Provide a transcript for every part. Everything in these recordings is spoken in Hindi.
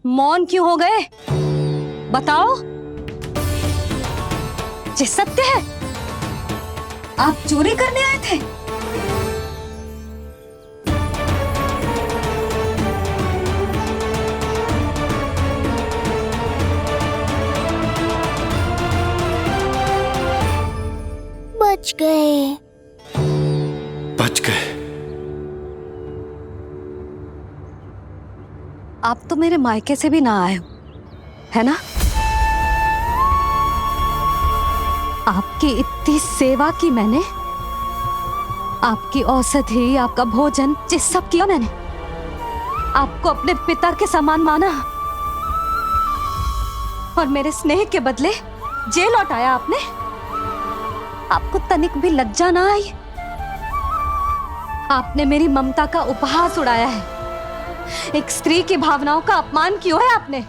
मौन क्यों हो गए? बताओ। ये सत्य है, आप चोरी करने आए थे? बच गए। बच गए। आप तो मेरे मायके से भी ना आए हो, है ना? आपकी इतनी सेवा की मैंने, आपकी औषधि, आपका भोजन, ये सब किया मैंने। आपको अपने पिता के समान माना और मेरे स्नेह के बदले जेल लौटाया आपने। आपको तनिक भी लज्जा ना आई? आपने मेरी ममता का उपहास उड़ाया है। एक स्त्री की भावनाओं का अपमान किया है आपने।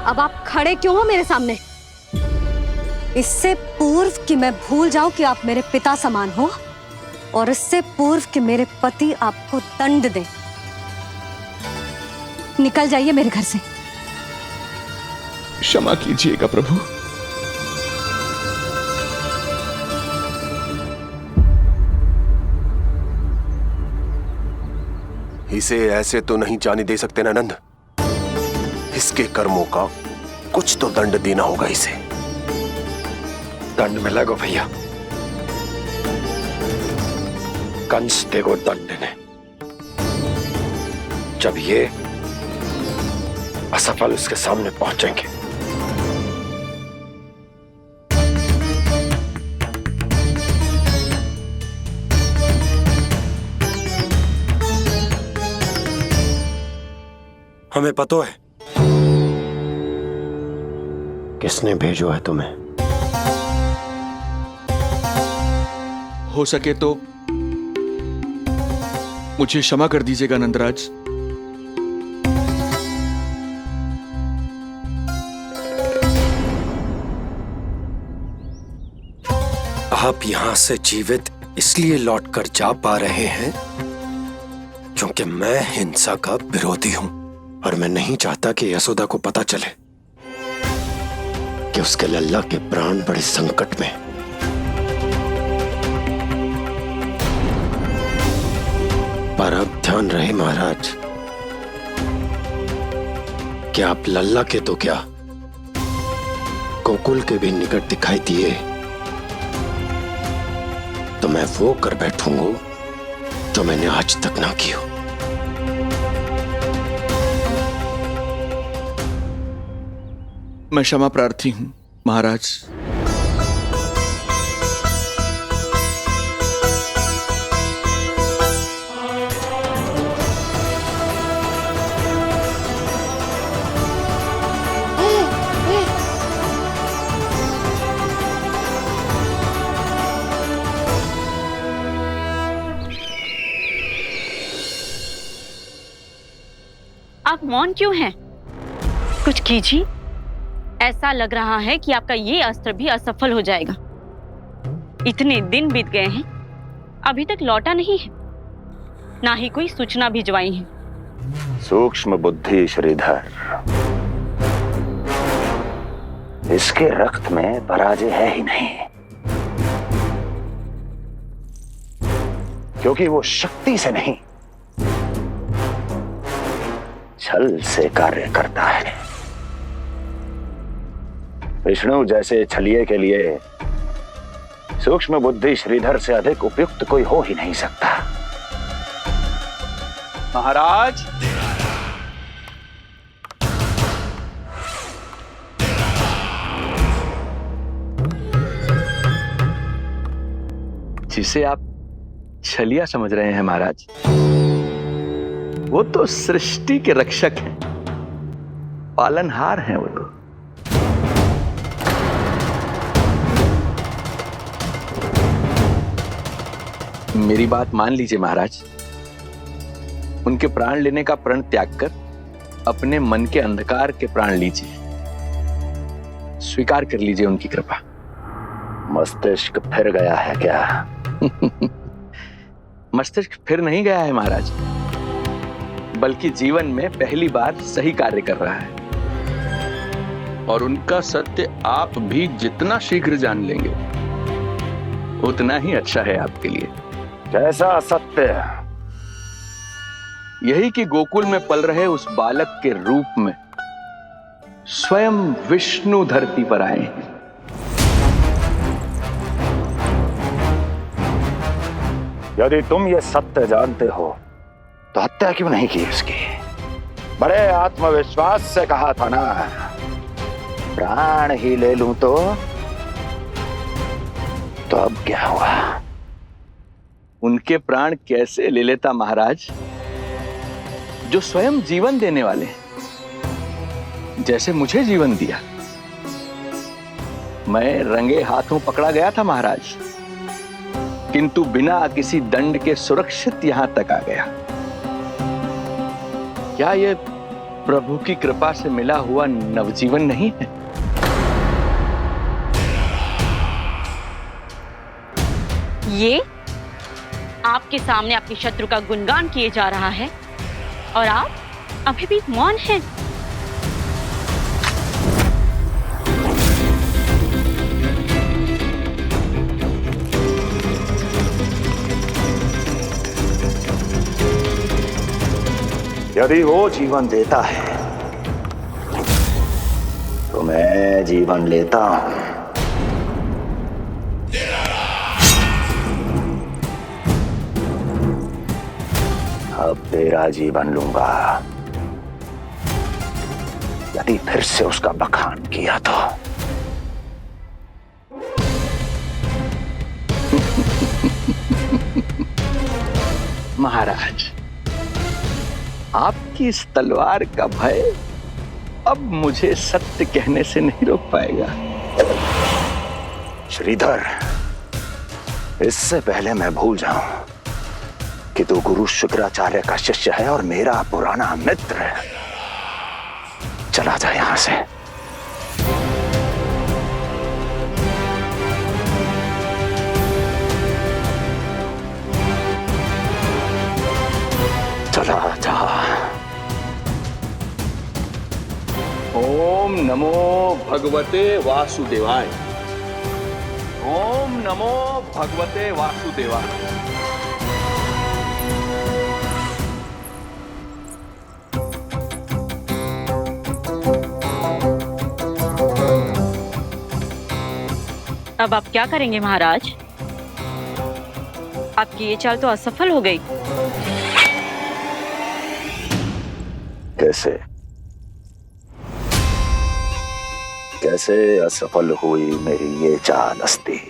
अब आप खड़े क्यों हो मेरे सामने? इससे पूर्व कि मैं भूल जाऊं कि आप मेरे पिता समान हो, और इससे पूर्व कि मेरे पति आपको दंड दें, निकल जाइए मेरे घर से। क्षमा कीजिएगा प्रभु। इसे ऐसे तो नहीं जाने दे सकते ना नंद। इसके कर्मों का कुछ तो दंड देना होगा इसे। दंड मिलेगा भैया, कंस देगो दंड ने। जब ये असफल उसके सामने पहुंचेंगे। हमें पता है किसने भेजो है तुम्हें। हो सके तो मुझे क्षमा कर दीजिएगा नंदराज। आप यहां से जीवित इसलिए लौटकर जा पा रहे हैं क्योंकि मैं हिंसा का विरोधी हूं, और मैं नहीं चाहता कि यशोदा को पता चले कि उसके लल्ला के प्राण बड़े संकट में। पर अब ध्यान रहे महाराज कि आप लल्ला के तो क्या, गोकुल के भी निकट दिखाई दिए तो मैं वो कर बैठूंगा जो मैंने आज तक ना की हो। मैं क्षमा प्रार्थी हूं महाराज। आप मौन क्यों हैं? कुछ कीजिए। ऐसा लग रहा है कि आपका ये अस्त्र भी असफल हो जाएगा। इतने दिन बीत गए हैं, अभी तक लौटा नहीं है, ना ही कोई सूचना भिजवाई है। सूक्ष्म बुद्धि श्रीधर, इसके रक्त में पराजय है ही नहीं, क्योंकि वो शक्ति से नहीं छल से कार्य करता है। विष्णु जैसे छलिए के लिए सूक्ष्म बुद्धि श्रीधर से अधिक उपयुक्त कोई हो ही नहीं सकता। महाराज, जिसे आप छलिया समझ रहे हैं महाराज, वो तो सृष्टि के रक्षक हैं, पालनहार हैं वो तो। मेरी बात मान लीजिए महाराज, उनके प्राण लेने का प्रण त्याग कर अपने मन के अंधकार के प्राण लीजिए, स्वीकार कर लीजिए उनकी कृपा। मस्तिष्क फिर गया है क्या? मस्तिष्क फिर नहीं गया है महाराज, बल्कि जीवन में पहली बार सही कार्य कर रहा है। और उनका सत्य आप भी जितना शीघ्र जान लेंगे उतना ही अच्छा है आपके लिए। कैसा सत्य? यही कि गोकुल में पल रहे उस बालक के रूप में स्वयं विष्णु धरती पर आए हैं। यदि तुम ये सत्य जानते हो तो हत्या क्यों नहीं की उसकी? बड़े आत्मविश्वास से कहा था ना, प्राण ही ले लूं तो अब क्या हुआ? उनके प्राण कैसे ले लेता महाराज, जो स्वयं जीवन देने वाले हैं, जैसे मुझे जीवन दिया। मैं रंगे हाथों पकड़ा गया था महाराज, किंतु बिना किसी दंड के सुरक्षित यहां तक आ गया। क्या यह प्रभु की कृपा से मिला हुआ नवजीवन नहीं है? ये आपके सामने अपने शत्रु का गुणगान किए जा रहा है और आप अभी भी मौन हैं। यदि वो जीवन देता है तो मैं जीवन लेता हूं। अब तेरा जीवन लूंगा यदि फिर से उसका बखान किया तो। महाराज, आपकी इस तलवार का भय अब मुझे सत्य कहने से नहीं रोक पाएगा। श्रीधर, इससे पहले मैं भूल जाऊं कि तू गुरु शुक्राचार्य का शिष्य है और मेरा पुराना मित्र है, चला जा यहां से। चला जा। ओम नमो भगवते वासुदेवाय। ओम नमो भगवते वासुदेवाय। अब आप क्या करेंगे महाराज? आपकी ये चाल तो असफल हो गई। कैसे कैसे असफल हुई मेरी ये चाल अस्ति?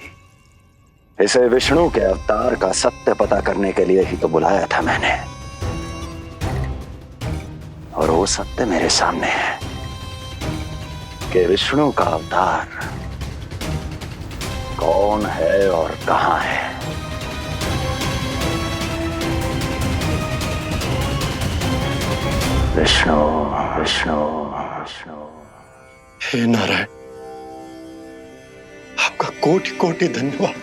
इसे विष्णु के अवतार का सत्य पता करने के लिए ही तो बुलाया था मैंने, और वो सत्य मेरे सामने है कि विष्णु का अवतार कौन है और कहां है। विष्णु विष्णु विष्णु। हे नारायण, आपका कोटि कोटि धन्यवाद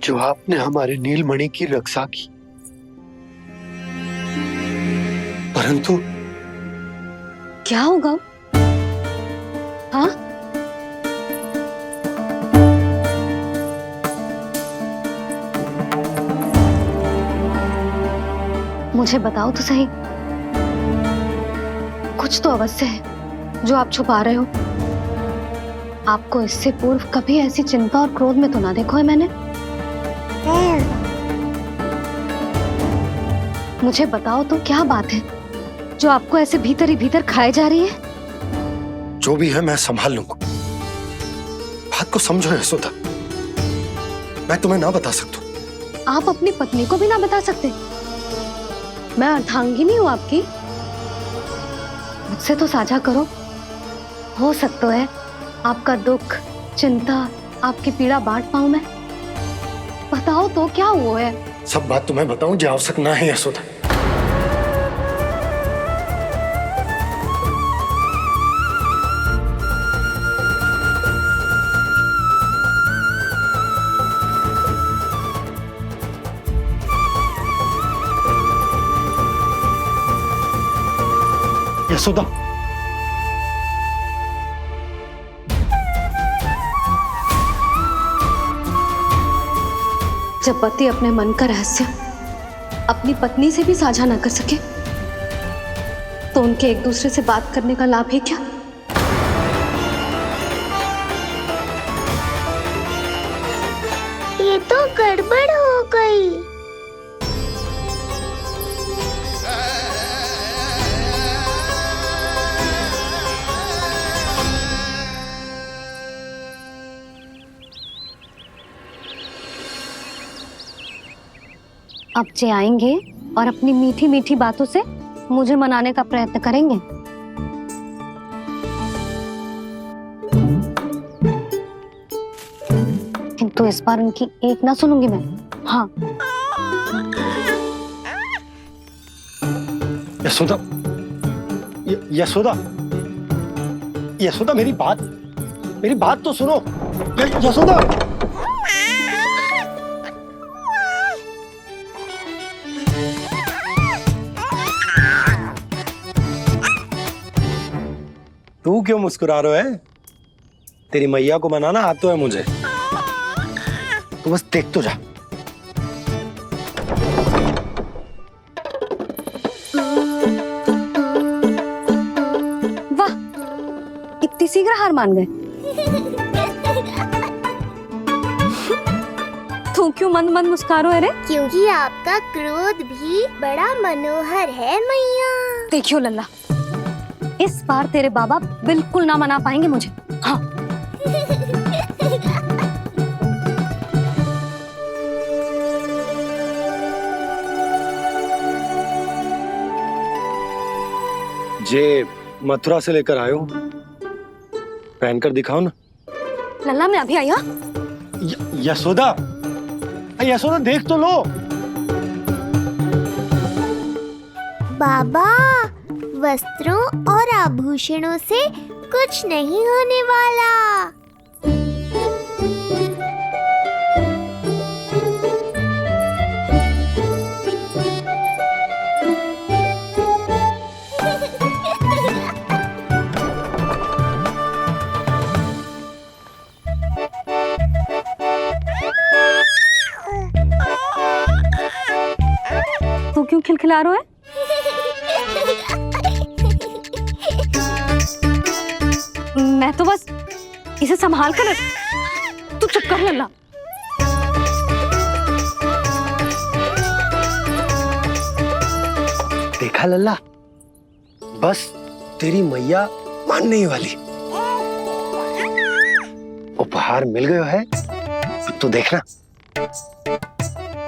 जो आपने हमारे नीलमणि की रक्षा की। परंतु क्या होगा? हाँ, मुझे बताओ तो सही, कुछ तो अवश्य है जो आप छुपा रहे हो। आपको इससे पूर्व कभी ऐसी चिंता और क्रोध में तो ना देखो है मैंने। मुझे बताओ तो क्या बात है जो आपको ऐसे भीतर ही भीतर खाए जा रही है? जो भी है मैं संभाल लूंगा। बात को समझो यशोदा, मैं तुम्हें ना बता सकता। आप अपनी पत्नी को भी ना बता सकते? मैं अर्धांगिनी हूँ आपकी, मुझसे तो साझा करो। हो सकता है आपका दुख, चिंता, आपकी पीड़ा बांट पाऊं मैं। बताओ तो क्या हुआ है? सब बात तुम्हें बताऊं जो आवश्यक ना है यशोदा। यशोदा, जब पति अपने मन का रहस्य अपनी पत्नी से भी साझा न कर सके तो उनके एक दूसरे से बात करने का लाभ है क्या? ये तो गड़बड़ हो गई। अब जे आएंगे और अपनी मीठी मीठी बातों से मुझे मनाने का प्रयत्न करेंगे। किंतु इस बार उनकी एक ना सुनूंगी मैं। हाँ, यशोदा, यशोदा, यशोदा, मेरी बात तो सुनो। यशोदा, तू क्यों मुस्कुरा रहा है? तेरी मैया को मनाना आता है मुझे। तू बस देख तो जा। वाह, इतनी शीघ्र हार मान गए। तू क्यों मंद मंद मुस्कुरा रहे रे? क्योंकि आपका क्रोध भी बड़ा मनोहर है मैया। देखियो लल्ला, इस बार तेरे बाबा बिल्कुल ना मना पाएंगे मुझे। हाँ, जे मथुरा से लेकर आयो, पहनकर दिखाओ ना। लल्ला मैं अभी आई। हाँ, यशोदा, यशोदा देख तो लो। बाबा, वस्त्रों और आभूषणों से कुछ नहीं होने वाला। तू क्यों खिलखिला रहा है? मैं तो बस इसे संभाल कर। तू चुप कर लल्ला। देखा लल्ला, बस तेरी मैया मानने ही वाली। उपहार मिल गया है, अब तो देखना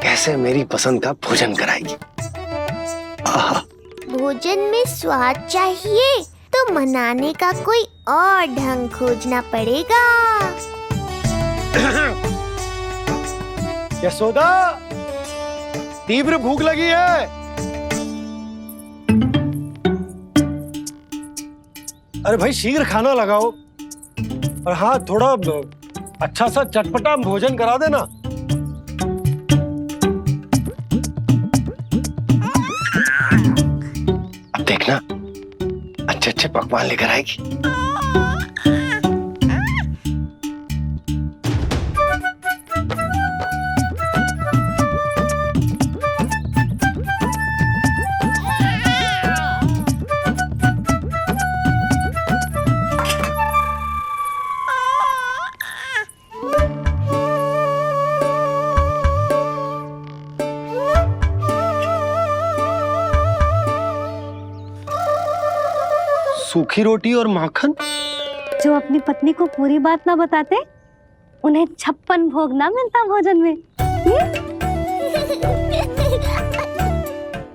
कैसे मेरी पसंद का भोजन कराएगी। भोजन में स्वाद चाहिए तो मनाने का कोई और ढंग खोजना पड़ेगा। यशोदा, तीव्र भूख लगी है। अरे भाई शीघ्र खाना लगाओ, और हाँ थोड़ा अच्छा सा चटपटा भोजन करा देना। अब देखना अच्छे अच्छे पकवान लेकर आएगी। सूखी रोटी और माखन। जो अपनी पत्नी को पूरी बात ना बताते उन्हें 56 भोग ना मिलता भोजन में।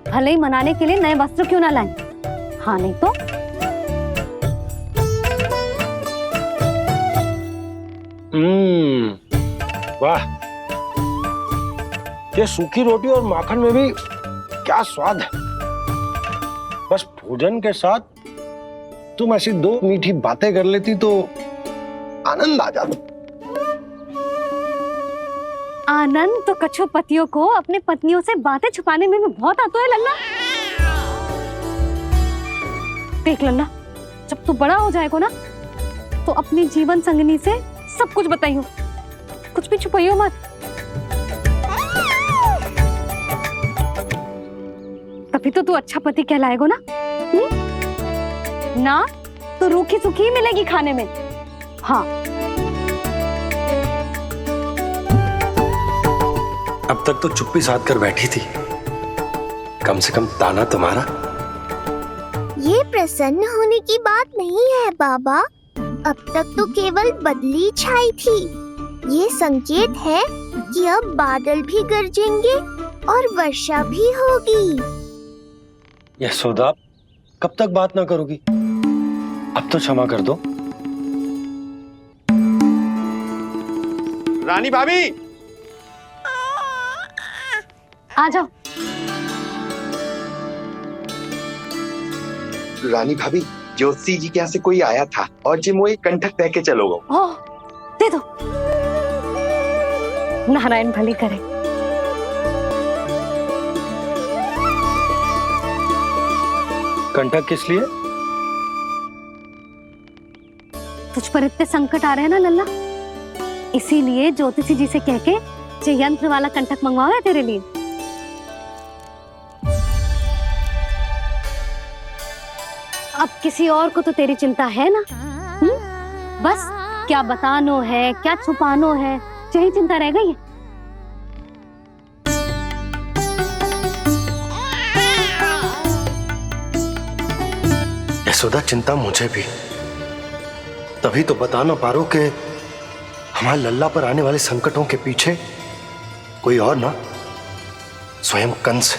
भले ही मनाने के लिए नए वस्त्र क्यों ना लाएं, हाँ नहीं तो वाह, ये सूखी रोटी और माखन में भी क्या स्वाद है। बस भोजन के साथ तुम ऐसी दो मीठी बातें कर लेती तो आनंद आ जाता। आनंद तो कछुआ पतियों को अपने पत्नियों से बातें छुपाने में भी बहुत आता है लल्ला। देख लल्ला, जब तू बड़ा हो जाएगा ना तो अपनी जीवन संगनी से सब कुछ बताइयो, कुछ भी छुपाइयो मत। तभी तो तू अच्छा पति कहलाएगा ना। ना तो रूखी सूखी मिलेगी खाने में। हाँ, अब तक तो चुप्पी साध कर बैठी थी, कम से कम ताना तुम्हारा। ये प्रसन्न होने की बात नहीं है बाबा, अब तक तो केवल बदली छाई थी। ये संकेत है कि अब बादल भी गरजेंगे और वर्षा भी होगी। यशोदा, कब तक बात ना करोगी? अब तो क्षमा कर दो। रानी भाभी, आ जाओ। रानी भाभी, ज्योति जी के यहाँ से कोई आया था और जी मुझे कंठक दे के चलो गो। ओह, दे दो। नारायण भली करे। कंठक किस लिए? तुझ पर इतने संकट आ रहे हैं ना लल्ला, इसीलिए ज्योतिषी जी से कह के ये यंत्र वाला कंठक मंगवाओ है तेरे लिए। अब किसी और को तो तेरी चिंता है ना? बस क्या बतानो है, क्या छुपानो है, यही चिंता रह गई है। यशोदा, चिंता मुझे भी, तभी तो बता ना पा रहा हूं कि हमारे लल्ला पर आने वाले संकटों के पीछे कोई और ना, स्वयं कंस।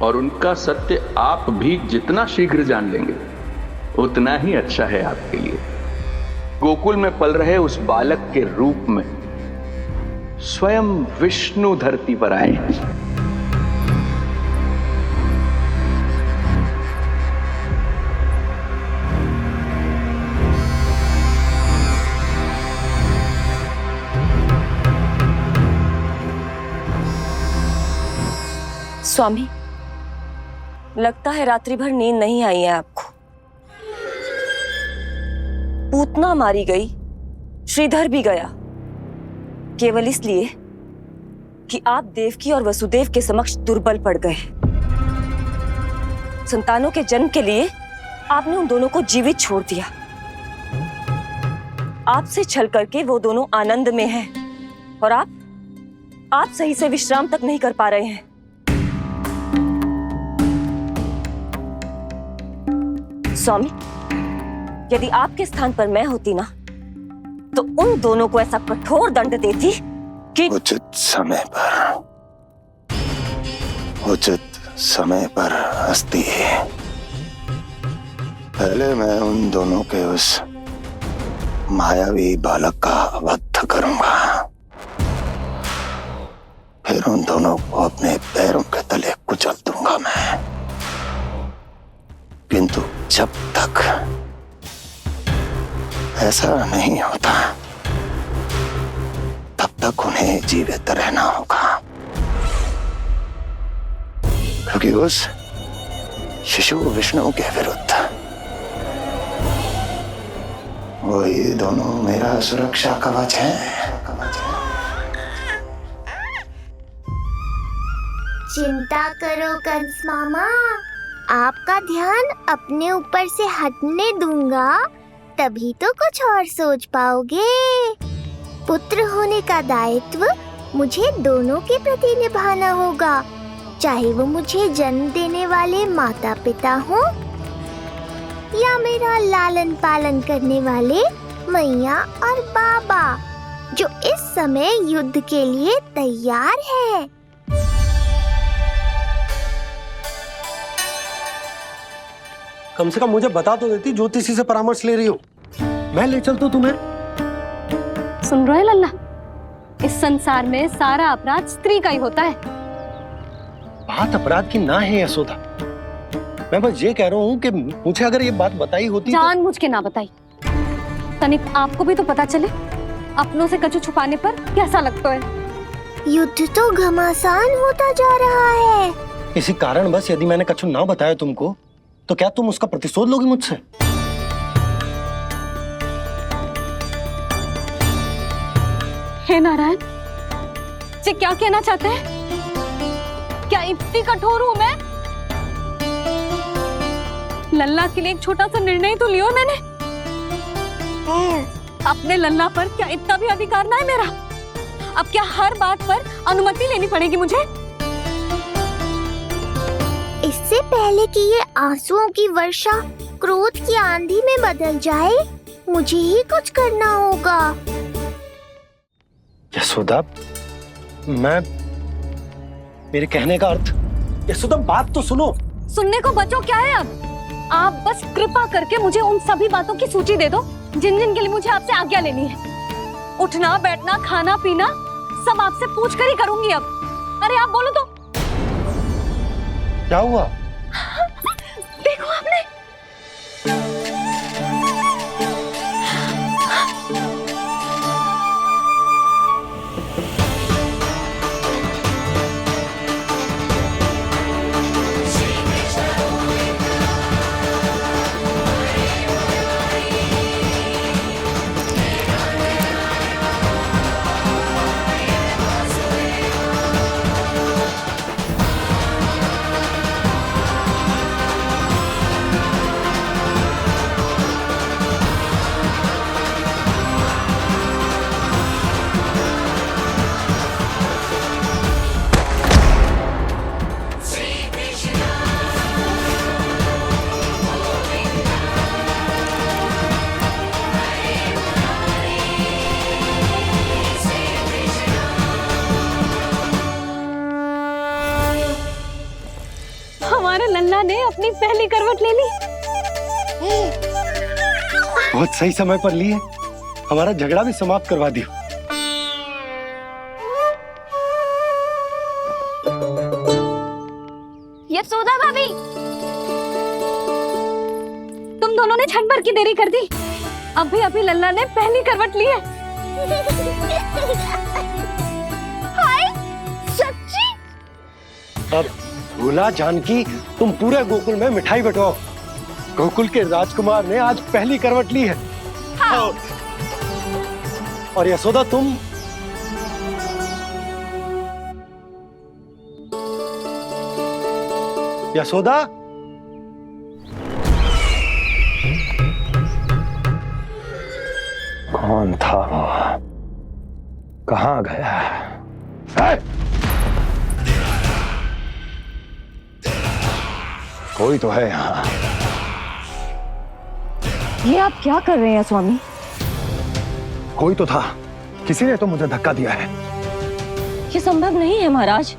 और उनका सत्य आप भी जितना शीघ्र जान लेंगे उतना ही अच्छा है आपके लिए। गोकुल में पल रहे उस बालक के रूप में स्वयं विष्णु धरती पर आए। स्वामी, लगता है रात्रि भर नींद नहीं आई है आपको। पूतना मारी गई, श्रीधर भी गया, केवल इसलिए कि आप देवकी और वसुदेव के समक्ष दुर्बल पड़ गए। संतानों के जन्म के लिए आपने उन दोनों को जीवित छोड़ दिया। आपसे छल करके वो दोनों आनंद में हैं और आप सही से विश्राम तक नहीं कर पा रहे हैं। स्वामी, यदि आपके स्थान पर मैं होती ना तो उन दोनों को ऐसा कठोर दंड देती कि उचित समय पर हस्ती। पहले मैं उन दोनों के उस मायावी बालक का वध करूंगा, फिर उन दोनों को अपने पैरों के तले कुचल दूंगा मैं। किंतु जब तक ऐसा नहीं होता तब तक उन्हें जीवित रहना होगा, क्योंकि उस शिशु विष्णु के विरुद्ध वही दोनों मेरा सुरक्षा कवच है। चिंता करो कंस मामा, आपका ध्यान अपने ऊपर से हटने दूंगा, तभी तो कुछ और सोच पाओगे। पुत्र होने का दायित्व मुझे दोनों के प्रति निभाना होगा, चाहे वो मुझे जन्म देने वाले माता पिता हो या मेरा लालन पालन करने वाले मैया और बाबा, जो इस समय युद्ध के लिए तैयार है। कम से कम मुझे बता तो देती, ज्योतिषी से परामर्श ले रही हो, मैं ले चलता तुम्हें। सुन रहे लल्ला, इस संसार में सारा अपराध स्त्री का ही होता है। बात अपराध की ना है यशोदा, मैं बस ये कह रहा हूँ कि मुझे अगर ये बात बताई होती जान मुझ के ना बताई, तनिक आपको भी तो पता चले अपनों से कछु छुपाने पर कैसा लगता है। युद्ध तो घमासान होता जा रहा है। इसी कारण बस यदि मैंने कछु ना बताया तुमको तो क्या तुम उसका प्रतिशोध लोगी मुझसे? हे नारायण, जी क्या कहना चाहते हैं? क्या इतनी कठोर हूं मैं? लल्ला के लिए एक छोटा सा निर्णय तो लियो मैंने। अपने लल्ला पर क्या इतना भी अधिकार ना है मेरा? अब क्या हर बात पर अनुमति लेनी पड़ेगी मुझे? इससे पहले कि ये आंसुओं की वर्षा क्रोध की आंधी में बदल जाए, मुझे ही कुछ करना होगा। यशोदा, मेरे कहने का अर्थ। यशोदा, बात तो सुनो। सुनने को बचो क्या है अब? आप बस कृपा करके मुझे उन सभी बातों की सूची दे दो जिन जिन के लिए मुझे आपसे आज्ञा लेनी है। उठना, बैठना, खाना, पीना सब आपसे पूछ कर ही करूंगी अब। अरे आप बोलो तो। क्या हुआ? देखो आपने। हमारे लल्ला ने अपनी पहली करवट ले ली। बहुत सही समय पर ली है। हमारा झगड़ा भी समाप्त करवा दियो। यशोदा भाभी, तुम दोनों ने क्षण भर की देरी कर दी। अभी अभी लल्ला ने पहली करवट ली है। हाय, सच्ची? अब भूला जानकी, तुम पूरे गोकुल में मिठाई बंटवाओ। गोकुल के राजकुमार ने आज पहली करवट ली है। हाँ। और यशोदा, तुम यशोदा, कौन था वो? कहाँ गया? है? कोई तो है यहाँ। ये आप क्या कर रहे हैं स्वामी? कोई तो था, किसी ने तो मुझे धक्का दिया है। ये संभव नहीं है महाराज।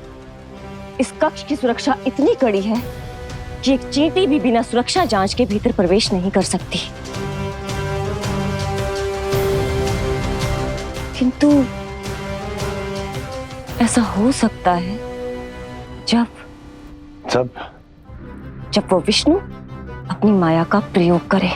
इस कक्ष की सुरक्षा इतनी कड़ी है कि एक चींटी भी बिना सुरक्षा जांच के भीतर प्रवेश नहीं कर सकती। किंतु ऐसा हो सकता है जब वो विष्णु अपनी माया का प्रयोग करे।